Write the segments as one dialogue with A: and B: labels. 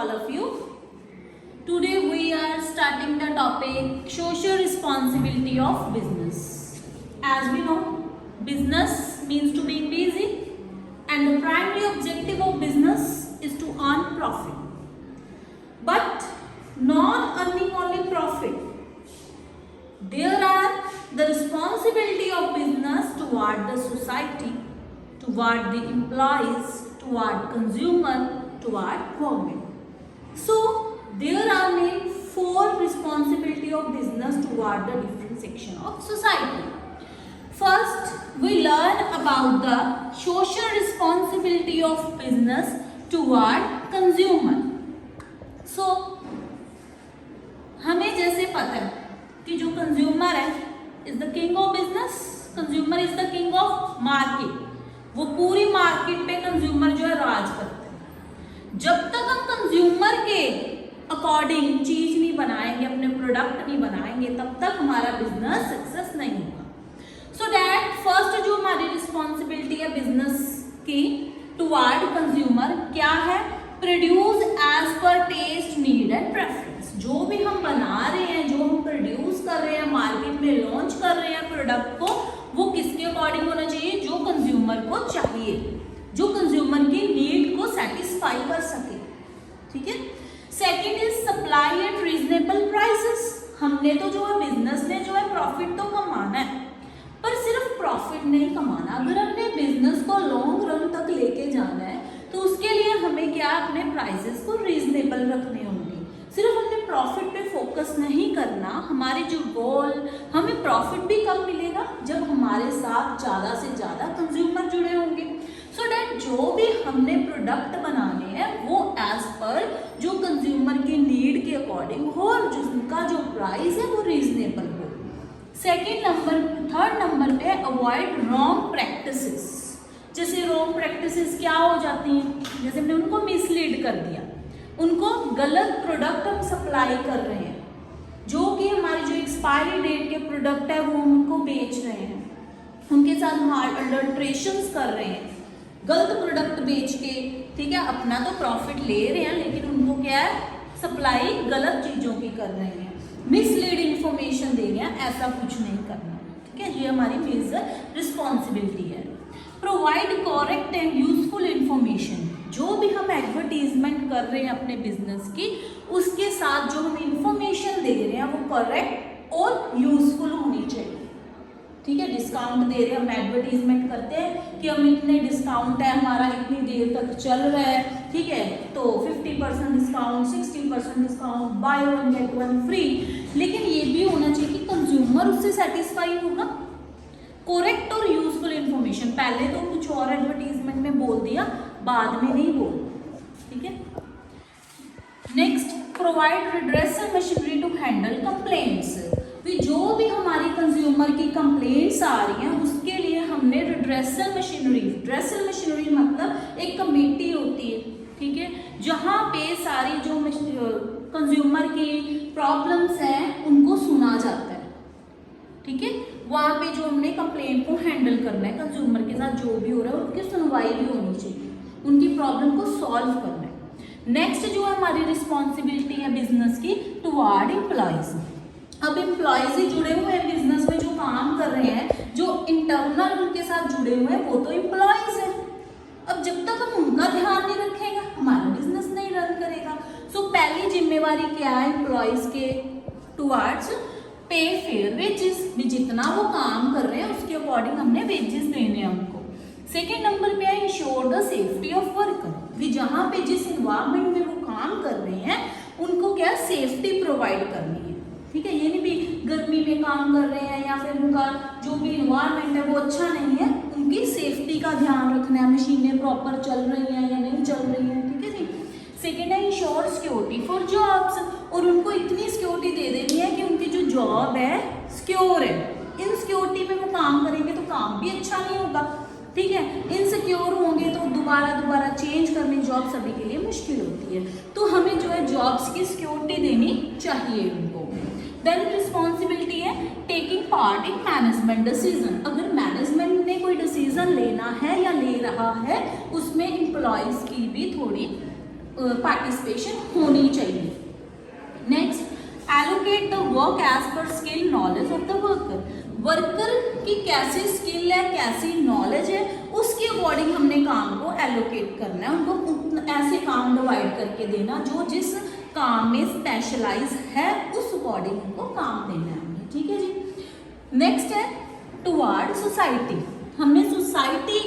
A: all of you. Today we are starting the topic social responsibility of business. As we know, business means to be busy and the primary objective of business is to earn profit. But not earning only profit. There are the responsibility of business toward the society, toward the employees, toward consumer, toward government. So there are main four responsibility of business toward the different section of society. First, we learn about the social responsibility of business toward consumer. So हमें जैसे पता है कि जो consumer है is the king of business, consumer is the king of market. वो पूरी market पे कंज्यूमर जो है राज करते हैं. जब तक हम कंज्यूमर के अकॉर्डिंग चीज नहीं बनाएंगे, अपने प्रोडक्ट नहीं बनाएंगे, तब तक हमारा बिजनेस सक्सेस नहीं होगा. सो दैट फर्स्ट जो हमारी रिस्पॉन्सिबिलिटी है बिजनेस की टुवार्ड कंज्यूमर क्या है? Produce as per taste, need and preference. जो भी हम बना रहे हैं, जो हम प्रोड्यूस कर रहे हैं, मार्केट में लॉन्च कर रहे हैं प्रोडक्ट को, वो किसके अकॉर्डिंग होना चाहिए? जो कंज्यूमर को चाहिए, जो कंज्यूमर की नीड को सेटिस्फाई कर सके. ठीक है. Second is supply eight reasonable prices. हमने तो जो है बिजनेस ने जो है प्रॉफिट तो कमाना है, पर सिर्फ प्रॉफिट नहीं कमाना. अगर हमने बिजनेस को लॉन्ग रन तक लेके जाना है तो उसके लिए हमें क्या अपने प्राइसेस को रीजनेबल रखने होंगे. सिर्फ हमने प्रॉफिट पे फोकस नहीं करना. हमारे जो गोल, हमें प्रॉफिट भी कब मिलेगा? जब हमारे साथ ज़्यादा से ज़्यादा कंज्यूमर जुड़े होंगे. सो डैट जो भी हमने प्रोडक्ट बनाने हैं वो एज पर जो कंज्यूमर की नीड के अकॉर्डिंग हो और जिसका जो प्राइस है वो रीजनेबल हो. थर्ड नंबर पे अवॉइड रॉन्ग प्रैक्टिसेस. जैसे रॉन्ग प्रैक्टिसेस क्या हो जाती हैं? जैसे हमने उनको मिसलीड कर दिया, उनको गलत प्रोडक्ट हम सप्लाई कर रहे हैं, जो कि हमारी जो एक्सपायरी डेट के प्रोडक्ट है वो हम उनको बेच रहे हैं, उनके साथ हम अडल्ट्रेशंस कर रहे हैं, गलत प्रोडक्ट बेच के. ठीक है, अपना तो प्रॉफिट ले रहे हैं लेकिन उनको क्या है, सप्लाई गलत चीज़ों की कर रहे हैं, मिसलीड इंफॉर्मेशन दे रहे हैं. ऐसा कुछ नहीं करना. ठीक है, ये हमारी मेजर रिस्पॉन्सिबिलिटी है. Provide correct and useful information. जो भी हम एडवर्टीजमेंट कर रहे हैं अपने बिजनेस की, उसके साथ जो हम इंफॉर्मेशन दे रहे हैं वो करेक्ट और यूजफुल होनी चाहिए. ठीक है, डिस्काउंट दे रहे हैं, हम एडवर्टीजमेंट करते हैं कि हम इतने डिस्काउंट है, हमारा इतनी देर तक चल रहा है. ठीक है, तो 50% discount, 60% discount, by one get one free. लेकिन ये भी होना चाहिए कि कंज्यूमर उससे सेटिस्फाई होगा. करेक्ट और यूजफुल इंफॉर्मेशन. पहले तो कुछ और एडवर्टीजमेंट में बोल दिया, बाद में नहीं बोल. ठीक है. Next, provide redressal machinery to handle complaints. जो भी हमारी कंज्यूमर की कंप्लेंट्स आ रही हैं उसके लिए हमने रिड्रेसल मशीनरी मतलब एक कमेटी होती है. ठीक है, जहाँ पे सारी जो कंज्यूमर की प्रॉब्लम्स हैं उनको सुना जाता है. ठीक है, वहाँ पे जो हमने कंप्लेंट को हैंडल करना है, कंज्यूमर के साथ जो भी हो रहा है उनकी सुनवाई भी होनी चाहिए, उनकी प्रॉब्लम को सॉल्व करना है. नेक्स्ट जो हमारी रिस्पॉन्सिबिलिटी है बिजनेस की टुवार्ड एम्प्लॉयज. अब एम्प्लॉयज ही जुड़े हुए हैं बिजनेस में, जो काम कर रहे हैं, जो इंटरनल उनके साथ जुड़े हुए हैं वो तो एम्प्लॉयज हैं. अब जब तक हम उनका ध्यान नहीं रखेगा हमारा बिजनेस नहीं रन करेगा. सो पहली जिम्मेवारी क्या है एम्प्लॉयज के टुवार्ड्स? पे फेयर वेजेस. भी जितना वो काम कर रहे हैं उसके अकॉर्डिंग हमने वेजेस देने हैं उनको. सेकेंड नंबर पे है ensure the safety of worker. भी जहाँ पे जिस इन्वायरमेंट में वो काम कर रहे हैं उनको क्या सेफ्टी प्रोवाइड करनी है. ठीक है, ये नहीं भी गर्मी में काम कर रहे हैं या फिर उनका जो भी इन्वायरमेंट है वो अच्छा नहीं है, उनकी सेफ्टी का ध्यान रखना है, मशीनें प्रॉपर चल रही हैं या नहीं चल रही हैं. ठीक है जी. सेकेंड है इंश्योर सिक्योरिटी फॉर जॉब्स. और उनको इतनी सिक्योरिटी दे देनी है कि उनकी जो जॉब है सिक्योर है. इनसिक्योरिटी में वो काम करेंगे तो काम भी अच्छा नहीं होगा. ठीक है, इनसिक्योर होंगे तो दोबारा चेंज करनी जॉब सभी के लिए मुश्किल होती है. तो हमें जो है जॉब्स की सिक्योरिटी देनी चाहिए उनको. देन रिस्पॉन्सिबिलिटी है taking part in management decision. अगर मैनेजमेंट ने कोई डिसीजन लेना है या ले रहा है उसमें एम्प्लॉयज की भी थोड़ी पार्टिसिपेशन होनी चाहिए। Next, allocate the work as per skill knowledge of the worker. Worker की कैसी स्किल है, कैसी नॉलेज है, उसके अकॉर्डिंग हमने काम को एलोकेट करना है, उनको ऐसे काम डिवाइड करके देना जो जिस काम में स्पेशलाइज है उस अकॉर्डिंग उनको काम देना है हमने, ठीक है जी। नेक्स्ट है टुवार्ड सोसाइटी। हमने सोसाइटी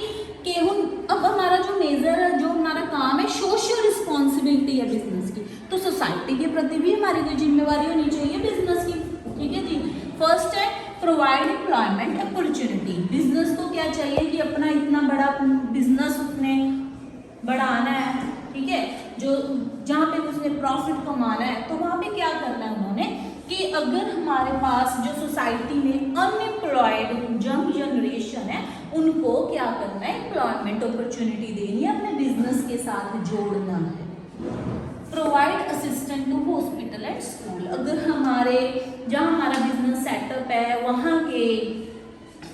A: के अब हमारा जो मेजर है, जो हमारा काम है, सोशल रिस्पॉन्सिबिलिटी है बिजनेस की, तो सोसाइटी के प्रति भी हमारी कोई जिम्मेवारी होनी चाहिए बिजनेस की, ठीक है जी। फर्स्ट है प्रोवाइड एम्प्लॉयमेंट अपॉर्चुनिटी। बिजनेस को क्या चाहिए कि अपना इतना बड़ा बिजनेस उसने बढ़ाना है, ठीक है, जो जहाँ पे उसने प्रॉफिट कमाना है, तो वहाँ पे क्या करना है उन्होंने कि अगर हमारे पास जो सोसाइटी में अनएम्प्लॉयड यंग जनरेशन है उनको क्या करना है, एम्प्लॉयमेंट अपॉर्चुनिटी देनी है, अपने बिजनेस के साथ जोड़ना है। Provide assistant to hospital and school. अगर हमारे जहाँ हमारा बिजनेस सेटअप है वहाँ के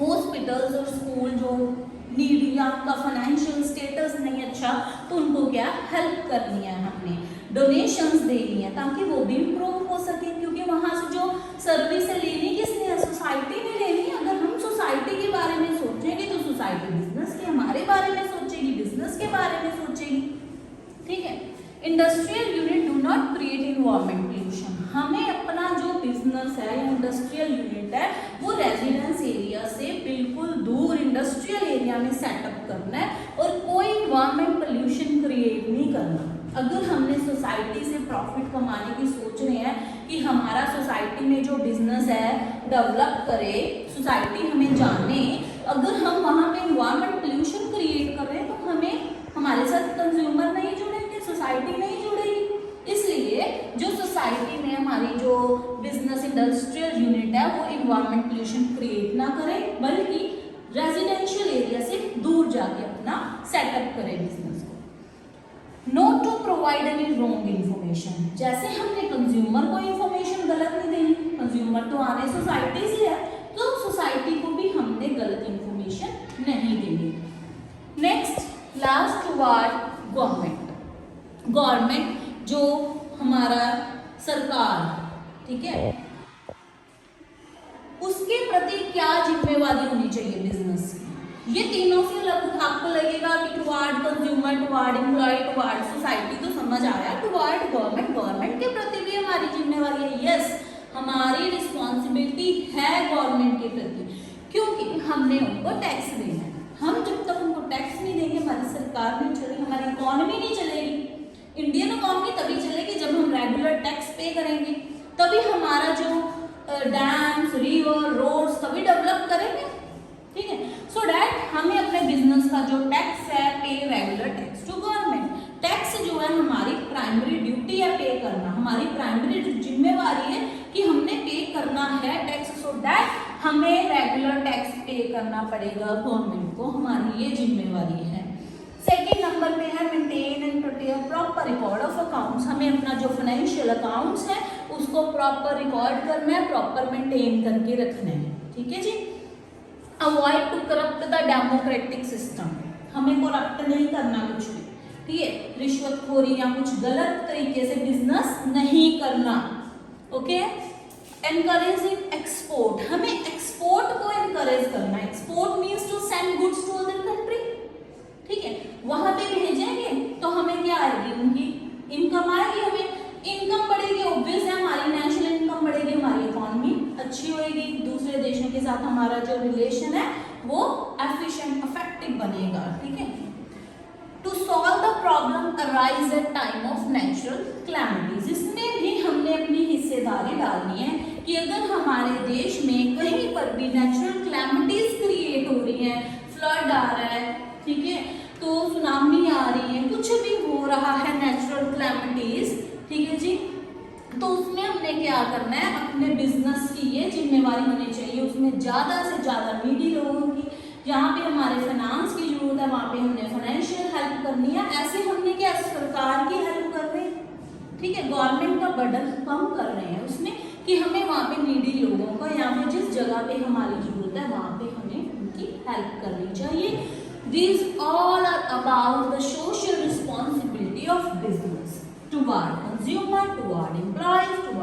A: हॉस्पिटल्स और स्कूल जो नीड या उनका फाइनेंशियल स्टेटस नहीं अच्छा, तो उनको क्या हेल्प करनी है, हमने डोनेशंस देनी है ताकि वो भी इम्प्रूव हो सके, क्योंकि वहाँ से जो सर्विस है लेनी किसने है, सोसाइटी ने लेनी है। अगर हम सोसाइटी के बारे में सोचेंगे तो सोसाइटी बिजनेस के हमारे बारे में सोचेगी, बिजनेस के बारे में सोचेगी, ठीक है। Industrial unit do not create environment pollution. हमें अपना जो बिजनेस है या इंडस्ट्रियल यूनिट है वो रेजिडेंस एरिया से बिल्कुल दूर इंडस्ट्रियल एरिया में सेटअप करना है और कोई इन्वायरमेंट पोल्यूशन क्रिएट नहीं करना। अगर हमने सोसाइटी से प्रॉफिट कमाने की सोच रहे हैं कि हमारा सोसाइटी में जो बिजनेस है डेवलप करे, सोसाइटी हमें जाने, अगर हम वहाँ पे इन्वायरमेंट पोल्यूशन क्रिएट कर रहे हैं तो हमें हमारे साथ कंज्यूमर नहीं जुड़ेंगे, सोसाइटी नहीं जुड़ेगी। इसलिए जो सोसाइटी में हमारी जो बिजनेस इंडस्ट्रियल यूनिट है वो इन्वायरमेंट पोल्यूशन क्रिएट ना करे, बल्कि रेजिडेंशियल एरिया से दूर जाके अपना सेटअप करे बिजनेस को। Note to provide any wrong information. जैसे हमने कंज्यूमर को इन्फॉर्मेशन गलत नहीं देनी, कंज्यूमर तो आने सोसाइटी से है, तो सोसाइटी को भी हमने गलत इन्फॉर्मेशन नहीं देनी। Next, last toward government. Government जो हमारा सरकार, ठीक है, उसके प्रति क्या जिम्मेवारी होनी चाहिए बिजनेस की। ये तीनों से आपको लगेगा कि toward consumer, toward employ, toward society, तो समझ आया। टुवार्ड गवर्नमेंट, गवर्नमेंट के प्रति भी हमारी जिम्मेवारी है। यस, हमारी रिस्पॉन्सिबिलिटी है गवर्नमेंट के प्रति, क्योंकि हमने उनको टैक्स देना है। हम जब तक उनको टैक्स नहीं देंगे हमारी सरकार नहीं चलेगी, हमारी इकोनॉमी नहीं चलेगी। इंडियन इकोनॉमी तभी चलेगी जब हम रेगुलर टैक्स पे करेंगे, तभी हमारा जो डैम्स, रिवर, रोड्स तभी डेवलप करेंगे, ठीक है। सो डैट हमें अपने बिजनेस का जो टैक्स है pay regular tax to government. Tax जो है हमारी प्राइमरी ड्यूटी है पे करना, हमारी प्राइमरी जिम्मेवारी है कि हमने पे करना है टैक्स, सो डैट हमें रेगुलर टैक्स पे करना पड़ेगा गवर्नमेंट को, हमारी ये जिम्मेवारी है। सेकेंड नंबर पे है maintain and prepare proper record of accounts. हमें अपना जो फाइनेंशियल अकाउंट्स है उसको प्रॉपर रिकॉर्ड करना है, प्रॉपर मेंटेन करके रखना है, ठीक है जी। Avoid to corrupt the democratic system. हमें करप्ट नहीं करना कुछ भी, ठीक है, रिश्वतखोरी या कुछ गलत तरीके से बिजनेस नहीं करना, ओके। एनकरेजिंग एक्सपोर्ट, हमें एक्सपोर्ट को एनकरेज करना है। Export means to send goods to other country, ठीक है, वहां पे भेजेंगे तो हमें क्या आएगी, उनकी इनकम आएगी, हमें इनकम बढ़ेगी, ऑब्वियस है हमारी नेशनल इनकम बढ़ेगी, हमारी इकोनॉमी अच्छी होएगी, दूसरे देशों के साथ हमारा जो रिलेशन है वो एफिशिएंट, इफेक्टिव बनेगा, ठीक है। To solve the problem arise at time of natural calamities, इसमें भी हमने अपनी हिस्सेदारी डालनी है कि अगर हमारे देश में कहीं पर भी नेचुरल कैलेमिटीज क्रिएट हो रही है, फ्लड आ रहा है, ठीक है, तो सुनामी आ रही है, कुछ भी हो रहा है नेचुरल कैलेमिटीज, ठीक है जी, तो उसमें हमने क्या करना है, अपने बिजनेस की ये जिम्मेवारी होनी चाहिए, उसमें ज़्यादा से ज़्यादा नीडी लोगों की, जहाँ पे हमारे फाइनेंस की जरूरत है वहाँ पे हमने फाइनेंशियल हेल्प करनी है। ऐसे हमने क्या सरकार की हेल्प कर रहे हैं, ठीक है, गवर्नमेंट का बर्डन कम कर रहे हैं उसमें कि हमें वहाँ पे नीडी लोगों को या फिर जिस जगह पे हमारी जरूरत है वहाँ पे हमें उनकी हेल्प करनी चाहिए। These all are about the social responsibility of business. toward consumer, toward employees, toward